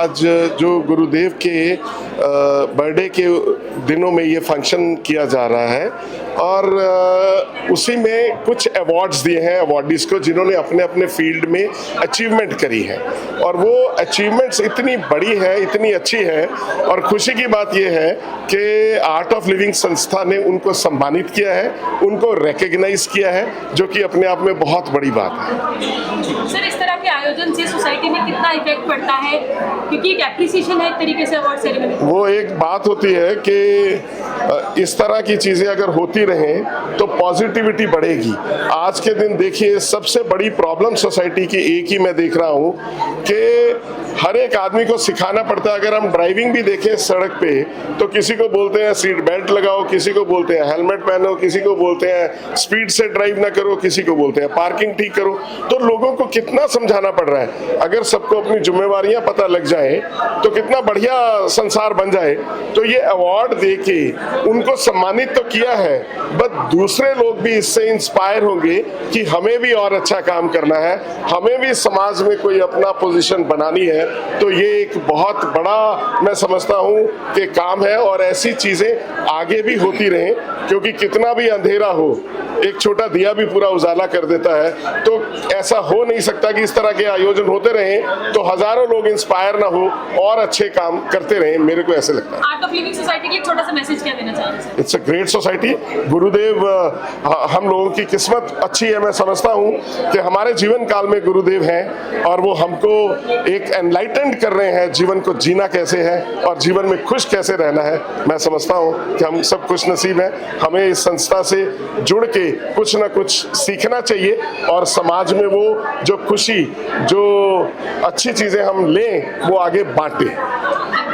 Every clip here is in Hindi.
आज जो गुरुदेव के बर्थडे के दिनों में ये फंक्शन किया जा रहा है और उसी में कुछ अवार्ड्स दिए हैं अवार्डीज़ को जिन्होंने अपने अपने फील्ड में अचीवमेंट करी है और वो अचीवमेंट्स इतनी बड़ी है, इतनी अच्छी है और खुशी की बात ये है कि आर्ट ऑफ लिविंग संस्था ने उनको सम्मानित किया है, उनको रिकॉग्नाइज किया है, जो कि अपने आप में बहुत बड़ी बात है। सर, इस तरह के आयोजन से सोसाइटी में कितना इफेक्ट पड़ता है, क्योंकि एक एप्रिसिएशन है एक तरीके से अवार्ड सेरेमनी। वो एक बात होती है कि इस तरह की चीज़ें अगर होती रहें तो पॉजिटिविटी बढ़ेगी। आज के दिन देखिए सबसे बड़ी प्रॉब्लम सोसाइटी की एक ही मैं देख रहा हूँ कि हर एक आदमी को सिखाना पड़ता है। अगर हम ड्राइविंग भी देखें सड़क पे तो किसी को बोलते हैं सीट बेल्ट लगाओ, किसी को बोलते हैं हेलमेट पहनो, किसी को बोलते हैं स्पीड से ड्राइव ना करो, किसी को बोलते हैं पार्किंग ठीक करो। तो लोगों को कितना समझाना पड़ रहा है। अगर सबको अपनी जिम्मेवारियां पता लग जाए तो कितना बढ़िया संसार बन जाए। तो ये अवार्ड देके उनको सम्मानित तो किया है, बट दूसरे लोग भी इससे इंस्पायर होंगे कि हमें भी और अच्छा काम करना है, हमें भी समाज में कोई अपना पोजीशन बनानी है। तो ये एक बहुत बड़ा मैं समझता हूँ कि काम है और ऐसी चीजें आगे भी होती रहें, क्योंकि कितना भी अंधेरा हो एक छोटा दिया भी पूरा उजाला कर देता है। तो ऐसा हो नहीं सकता कि इस तरह के आयोजन होते रहें तो हजारों लोग इंस्पायर ना हो और अच्छे काम करते रहें। मेरे को ऐसे लगता है। आर्ट ऑफ लिविंग सोसाइटी के लिए छोटा सा मैसेज क्या देना चाहेंगे? It's a great society. गुरुदेव, हम लोगों की किस्मत अच्छी है। मैं समझता हूँ कि हमारे जीवन काल में गुरुदेव हैं और वो हमको एक एनलाइटेंड कर रहे हैं जीवन को जीना कैसे है और जीवन में खुश कैसे रहना है। मैं समझता हूँ कि हम सब खुश नसीब हैं। हमें इस संस्था से जुड़ के कुछ ना कुछ सीखना चाहिए और समाज में वो जो खुशी, जो अच्छी चीजें हम लें वो आगे बांटें,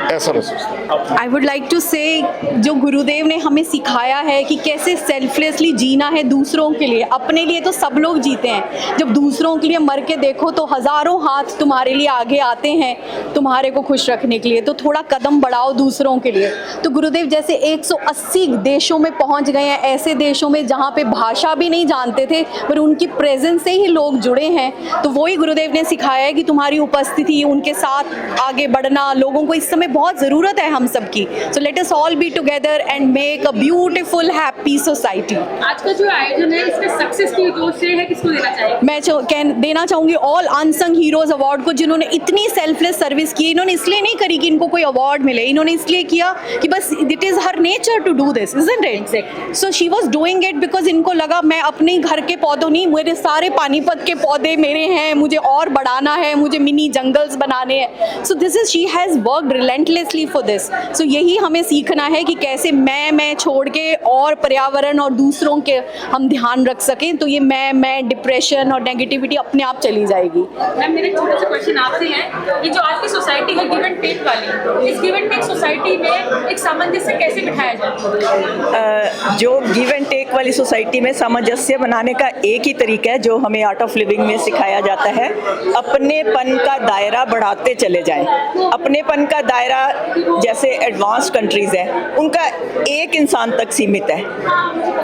ऐसा मैं सोचता हूँ। आई वुड लाइक टू से जो गुरुदेव ने हमें सिखाया है कि कैसे सेल्फलेसली जीना है दूसरों के लिए। अपने लिए तो सब लोग जीते हैं, जब दूसरों के लिए मर के देखो तो हज़ारों हाथ तुम्हारे लिए आगे आते हैं तुम्हारे को खुश रखने के लिए। तो थोड़ा कदम बढ़ाओ दूसरों के लिए। तो गुरुदेव जैसे 180 देशों में पहुंच गए हैं, ऐसे देशों में जहाँ पे भाषा भी नहीं जानते थे पर उनकी प्रेजेंस से ही लोग जुड़े हैं। तो वही गुरुदेव ने सिखाया है कि तुम्हारी उपस्थिति, उनके साथ आगे बढ़ना, लोगों को इस समय बहुत ज़रूरत है हम सबकी। So let us all be together and make a beautiful happy society. आज का जो आयोजन है इसके सक्सेस की जो श्रेय है किसको देना चाहिए? मैं देना चाहूँगी ऑल अनसंग हीरोज अवार्ड को, जिन्होंने इतनी सेल्फलेस सर्विस की। इन्होंने इसलिए नहीं करी कि इनको कोई अवार्ड मिले, इन्होंने इसलिए किया कि बस it is her nature to do this, isn't it? So she was doing it because इनको लगा मैं अपने घर के पौधों नहीं, मेरे सारे पानीपत के पौधे मेरे हैं, मुझे और बढ़ाना है, मुझे मिनी जंगल्स बनाने हैं। So this is she has worked relentlessly for this. So यही हमें सीखना है कि कैसे मैं छोड़ के और पर्यावरण और दूसरों के हम ध्यान रख सकें। तो ये मैं डिप्रेशन और नेगेटिविटी अपने आप चली जाएगी। मैम, मेरा एक छोटा सा क्वेश्चन आपसे है, ये जो आज की सोसाइटी है गिव एंड टेक वाली, इस गिव एंड टेक सोसाइटी में एक सामंजस्य कैसे बिठाया जाए? जो गिव एंड टेक वाली सोसाइटी में सामंजस्य बनाने का एक ही तरीका है जो हमें आर्ट ऑफ लिविंग में सिखाया जाता है, अपनेपन का दायरा बढ़ाते चले जाएं। अपनेपन का दायरा जैसे एडवांस कंट्रीज हैं उनका एक इंसान तक सीमित है,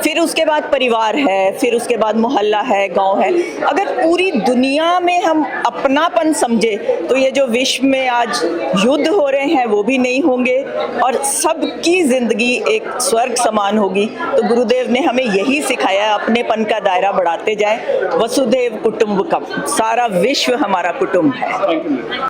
फिर उसके बाद परिवार है, फिर उसके बाद मोहल्ला है, गांव है। अगर पूरी दुनिया में हम अपनापन समझे तो ये जो विश्व में आज युद्ध हो रहे हैं वो भी नहीं होंगे और सबकी जिंदगी एक स्वर्ग समान होगी। तो गुरुदेव ने हमें यही सिखाया, अपनेपन का दायरा बढ़ाते जाए। वसुधैव कुटुंबकम, सारा विश्व हमारा कुटुंब है।